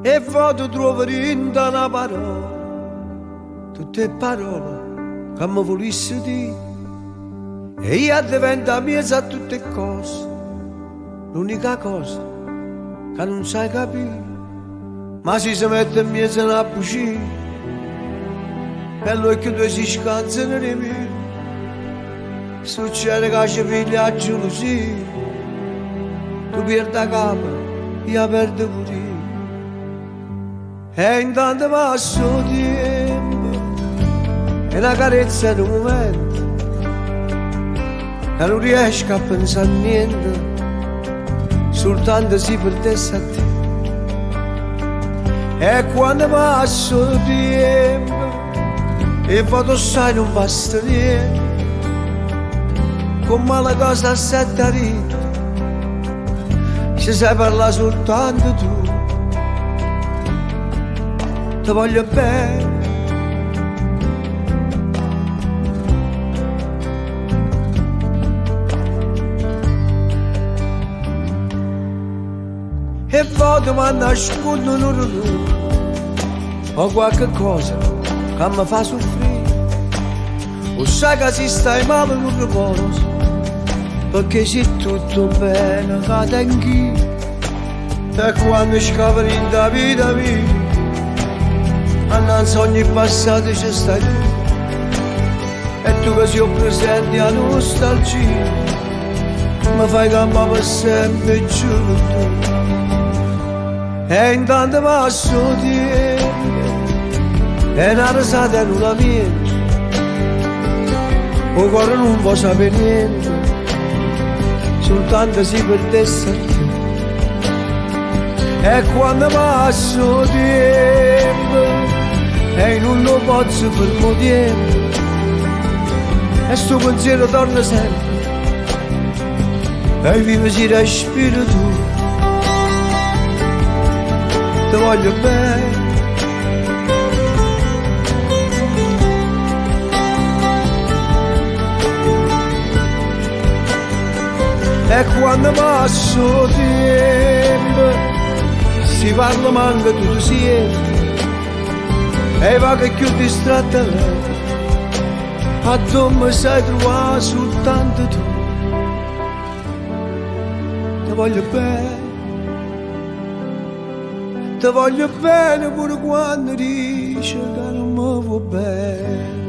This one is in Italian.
e foto troverò in una parola, tutte parole che mi volessi dire, e io diventa mia a tutte cose, l'unica cosa che non sai capire, ma si mette in mezzo a bugia, e l'occhio due si scansano di me, succede che ci piglia a gelosia, tu perdi la capa, io perdo pure io. E intanto passa il tempo, e una carezza di un momento, e non riesco a pensare a niente, soltanto si perdesse a te. E quando passa il tempo, e vado sai non basta niente, come la cosa assetta rita, se sai parlare soltanto tu, ti voglio bene. E vado ma nascondo un orologio o qualche cosa che mi fa soffrire, o sai che si stai male in un riposo, perché c'è tutto bene che tengo, e quando scapano in da vita mia, annanzi ogni passato ci stai tu, e tu che sei presente a nostalgia, mi fai cambiare per sempre, giuro tu. E intanto passo tempo, e una risata non la viene, o cuore non può sapere niente, soltanto si perdesse a te. E quando passo tempo, e non lo posso fermo tempo, e sto pensiero torna sempre, e vivo si respiro tu, ti voglio bene. E quando passo tempo, si parla manca tutto siete, e va che più distratta lei, a tu mi sai trovare soltanto tu, ti voglio bene. Ti voglio bene pure quando dici che non mi va bene.